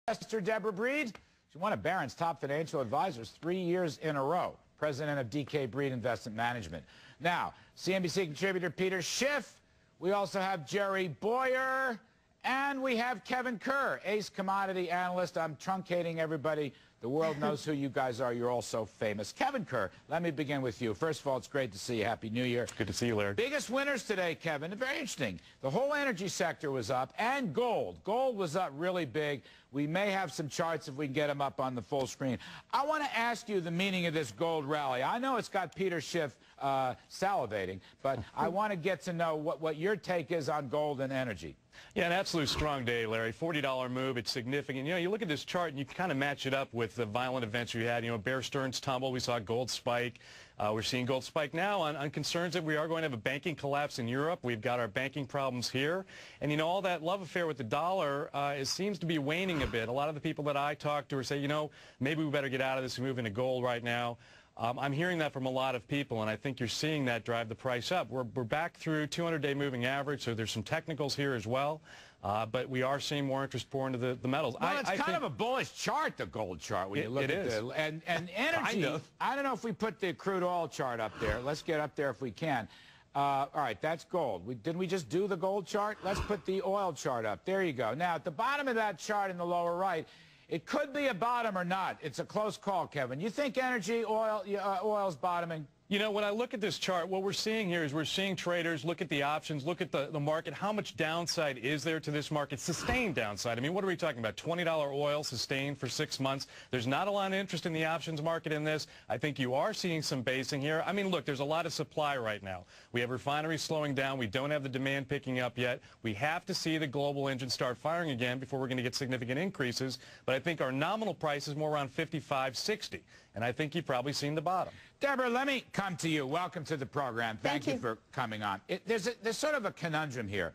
Investor Deborah Breed. She's one of Barron's top financial advisors 3 years in a row. President of DK Breed Investment Management. Now, CNBC contributor Peter Schiff. We also have Jerry Boyer. And we have Kevin Kerr, ace commodity analyst. I'm truncating everybody. The world knows who you guys are. You're all so famous. Kevin Kerr, let me begin with you. First of all, it's great to see you. Happy New Year. Good to see you, Larry. Biggest winners today, Kevin. Very interesting. The whole energy sector was up, and gold. Gold was up really big. We may have some charts if we can get them up on the full screen. I want to ask you the meaning of this gold rally. I know it's got Peter Schiff salivating, but I want to get to know what your take is on gold and energy. Yeah, an absolute strong day, Larry. $40 move. It's significant. You know, you look at this chart and you kind of match it up with the violent events we had. You know, Bear Stearns tumble. We saw gold spike. We're seeing gold spike now on concerns that we are going to have a banking collapse in Europe. We've got our banking problems here. And, you know, all that love affair with the dollar seems to be waning a bit. A lot of the people that I talk to are saying, you know, maybe we better get out of this and move into gold right now. I'm hearing that from a lot of people, and I think you're seeing that drive the price up. We're back through 200-day moving average, so there's some technicals here as well. But we are seeing more interest pour into the metals. Well, it's kind of a bullish chart, the gold chart, when you look at it. And energy, kind of. I don't know if we put the crude oil chart up there. Let's get up there if we can. All right, that's gold. Didn't we just do the gold chart? Let's put the oil chart up. There you go. Now, at the bottom of that chart in the lower right, it could be a bottom or not. It's a close call, Kevin. You think energy, oil's bottoming? You know, when I look at this chart, what we're seeing here is we're seeing traders look at the options, look at the market. How much downside is there to this market? Sustained downside. I mean, what are we talking about? $20 oil sustained for 6 months. There's not a lot of interest in the options market in this. I think you are seeing some basing here. I mean, look, there's a lot of supply right now. We have refineries slowing down. We don't have the demand picking up yet. We have to see the global engine start firing again before we're going to get significant increases. But I think our nominal price is more around 55, 60. And I think you've probably seen the bottom. Deborah, let me come to you. Welcome to the program. Thank you for coming on. There's sort of a conundrum here.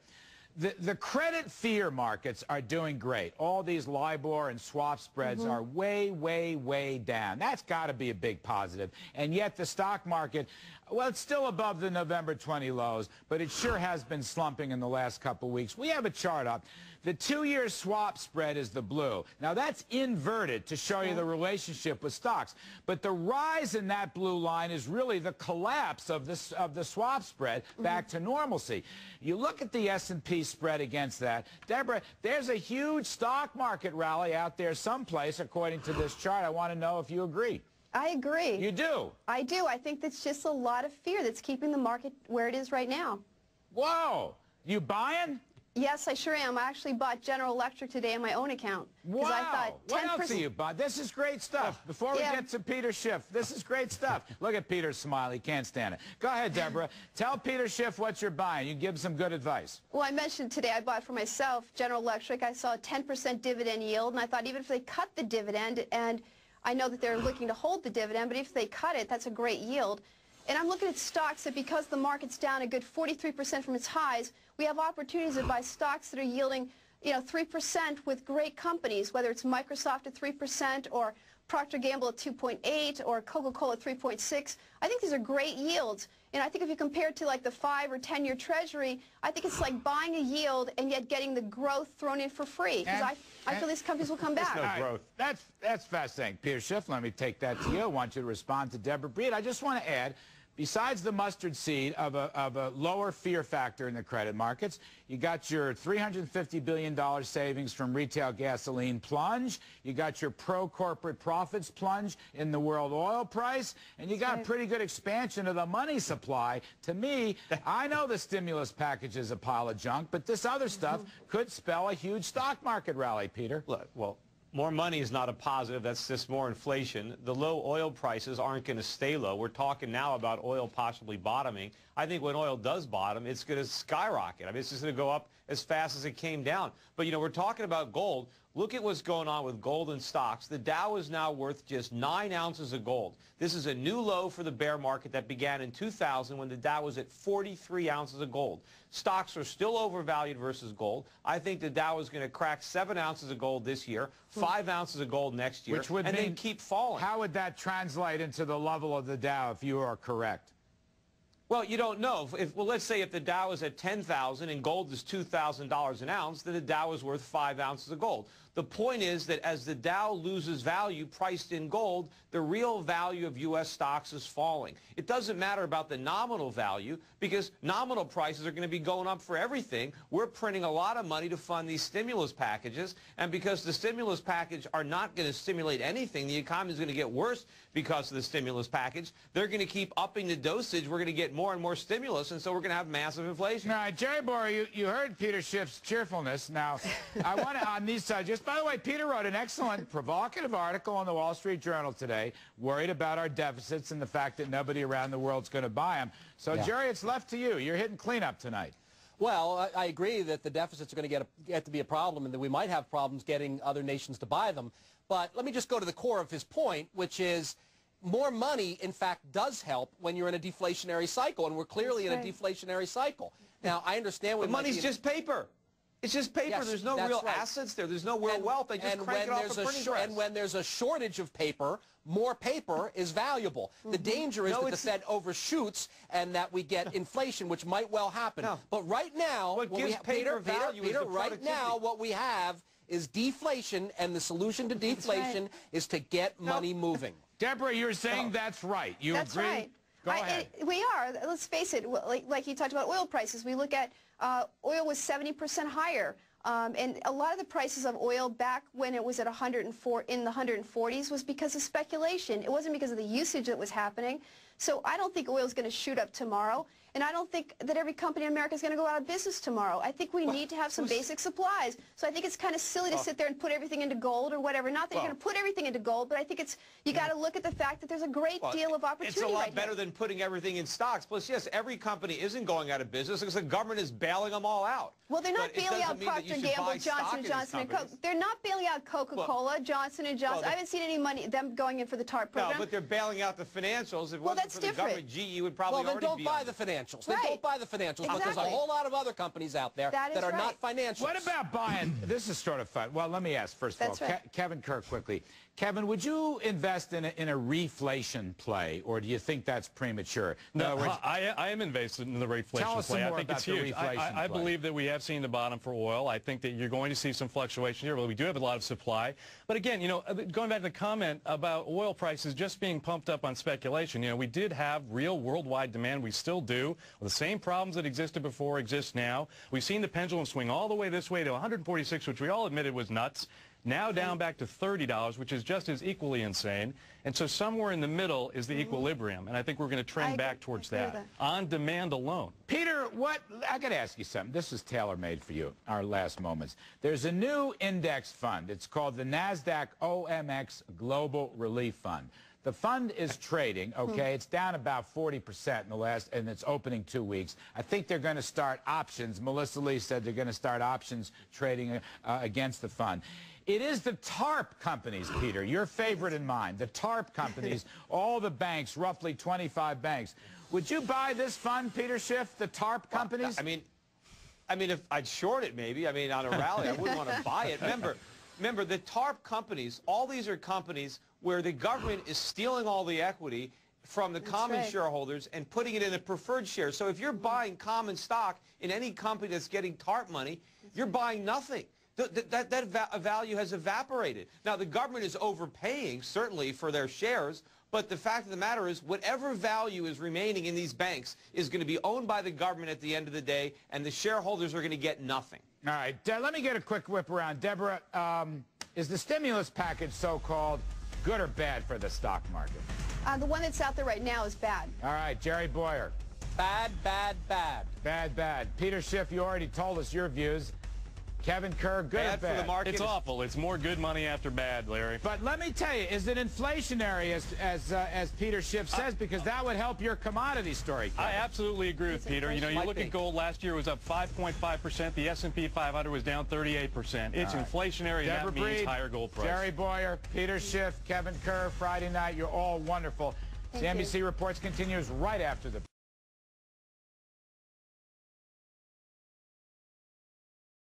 The credit fear markets are doing great. All these LIBOR and swap spreads are way, way, way down. That's got to be a big positive. And yet the stock market, well, it's still above the November 20 lows, but it sure has been slumping in the last couple of weeks. We have a chart up. The 2-year swap spread is the blue. Now, that's inverted to show you the relationship with stocks. But the rise in that blue line is really the collapse of the swap spread back to normalcy. You look at the S&P spread against that. Deborah, there's a huge stock market rally out there someplace, according to this chart. I want to know if you agree. I agree. You do? I do. I think that's just a lot of fear that's keeping the market where it is right now. Whoa. You buying? Yes, I sure am. I actually bought General Electric today on my own account. Wow. I thought 10%. What else are you buying? This is great stuff. Before we get to Peter Schiff, this is great stuff. Look at Peter's smile. He can't stand it. Go ahead, Deborah. Tell Peter Schiff what you're buying. You give some good advice. Well, I mentioned today I bought for myself General Electric. I saw a 10% dividend yield, and I thought even if they cut the dividend, and I know that they're looking to hold the dividend, but if they cut it, that's a great yield. And I'm looking at stocks that because the market's down a good 43% from its highs, we have opportunities to buy stocks that are yielding, you know, 3% with great companies, whether it's Microsoft at 3% or Procter & Gamble at 2.8 or Coca-Cola at 3.6. I think these are great yields. And I think if you compare it to like the 5 or 10-year Treasury, I think it's like buying a yield and yet getting the growth thrown in for free. Because I feel these companies will come back. No growth. That's fascinating. Peter Schiff, let me take that to you. I want you to respond to Deborah Breed. I just want to add, besides the mustard seed of a lower fear factor in the credit markets, you got your $350 billion savings from retail gasoline plunge. You got your pro-corporate profits plunge in the world oil price. And you got a pretty good expansion of the money supply. To me, I know the stimulus package is a pile of junk, but this other stuff could spell a huge stock market rally, Peter. Look, well, more money is not a positive. That's just more inflation. The low oil prices aren't going to stay low. We're talking now about oil possibly bottoming. I think when oil does bottom, it's going to skyrocket. I mean, it's just going to go up as fast as it came down. But, you know, we're talking about gold. Look at what's going on with gold and stocks. The Dow is now worth just 9 ounces of gold. This is a new low for the bear market that began in 2000 when the Dow was at 43 ounces of gold. Stocks are still overvalued versus gold. I think the Dow is going to crack 7 ounces of gold this year, 5 ounces of gold next year, and then keep falling. How would that translate into the level of the Dow if you are correct? Well, you don't know. Well, let's say if the Dow is at 10,000 and gold is $2,000 an ounce, then the Dow is worth 5 ounces of gold. The point is that as the Dow loses value priced in gold, the real value of U.S. stocks is falling. It doesn't matter about the nominal value because nominal prices are going to be going up for everything. We're printing a lot of money to fund these stimulus packages, and because the stimulus package are not going to stimulate anything, the economy is going to get worse because of the stimulus package. They're going to keep upping the dosage. We're going to get more and more stimulus, and so we're going to have massive inflation. All right, Jerry Boyer, you heard Peter Schiff's cheerfulness. Now, I want to, on these subjects, by the way, Peter wrote an excellent, provocative article in the Wall Street Journal today, worried about our deficits and the fact that nobody around the world's going to buy them. So, yeah. Jerry, it's left to you. You're hitting cleanup tonight. Well, I agree that the deficits are going to get to be a problem and that we might have problems getting other nations to buy them. But let me just go to the core of his point, which is more money, in fact, does help when you're in a deflationary cycle, and we're clearly in a deflationary cycle. Now, I understand what money's just paper. It's just paper. Yes, there's no real assets there. There's no real wealth. They just crank it off the printing press. And when there's a shortage of paper, more paper is valuable. The danger is that the Fed overshoots and that we get inflation, which might well happen. No. But right now, what gives paper value is the right now, what we have is deflation, and the solution to deflation is to get money moving. Deborah, you're saying that's right. You that's agree? Right. Go ahead. We are. Let's face it. Like you talked about oil prices. We look at oil was 70% higher. And a lot of the prices of oil back when it was at 104 in the 140s was because of speculation. It wasn't because of the usage that was happening. So I don't think oil is going to shoot up tomorrow. And I don't think that every company in America is going to go out of business tomorrow. I think we need to have some basic supplies. So I think it's kind of silly to sit there and put everything into gold or whatever. Not that you're going to put everything into gold, but I think it's you got to look at the fact that there's a great deal of opportunity. It's a lot better than putting everything in stocks. Plus, yes, every company isn't going out of business because the government is bailing them all out. Well, they're not bailing out Procter & Gamble, Johnson & Johnson, and Coke. They're not bailing out Coca-Cola, Johnson & Johnson. I haven't seen any money them going in for the TARP program. No, but they're bailing out the financials. If it wasn't for the government, GE would probably already be. Well, then don't buy the financials. Then don't buy the financials, but there's a whole lot of other companies out there that are not financials. What about buying? This is sort of fun. Well, let me ask first of all, Kevin Kerr, quickly. Kevin, would you invest in a reflation play, or do you think that's premature? No, I am invested in the reflation play. I think it's huge. I believe that we have seen the bottom for oil. I think that you're going to see some fluctuation here, but we do have a lot of supply. But again, you know, going back to the comment about oil prices just being pumped up on speculation, you know, we did have real worldwide demand. We still do. The same problems that existed before exist now. We've seen the pendulum swing all the way this way to 146, which we all admitted was nuts. Now down back to $30, which is just as equally insane. And so somewhere in the middle is the equilibrium, and I think we're going to trend back towards that on demand alone. Peter, I got to ask you something. This is tailor-made for you, our last moments. There's a new index fund. It's called the NASDAQ OMX Global Relief Fund. The fund is trading, okay? It's down about 40% in the last, and it's opening 2 weeks. I think they're going to start options. Melissa Lee said they're going to start options trading against the fund. It is the TARP companies, Peter, your favorite and mine, the TARP companies, all the banks, roughly 25 banks. Would you buy this fund, Peter Schiff, the TARP companies? I mean, if I'd short it maybe, I mean, on a rally, I wouldn't want to buy it. Remember, the TARP companies, all these are companies where the government is stealing all the equity from the common shareholders and putting it in a preferred share. So if you're buying common stock in any company that's getting TARP money, you're buying nothing. That value has evaporated. Now, the government is overpaying, certainly, for their shares, but the fact of the matter is whatever value is remaining in these banks is going to be owned by the government at the end of the day, and the shareholders are going to get nothing. All right. Let me get a quick whip around. Deborah, is the stimulus package so-called good or bad for the stock market? The one that's out there right now is bad. All right. Jerry Boyer. Bad, bad, bad. Bad, bad. Peter Schiff, you already told us your views. Kevin Kerr, good or bad? For the market. It's awful. It's more good money after bad, Larry. But let me tell you, is it inflationary, as Peter Schiff says, because that would help your commodity story, Kevin. I absolutely agree with Peter. You know, you look at gold last year was up 5.5%. The S&P 500 was down 38%. It's inflationary, and that means higher gold price. Jerry Boyer, Peter Schiff, Kevin Kerr, Friday night. You're all wonderful. The NBC Reports continues right after the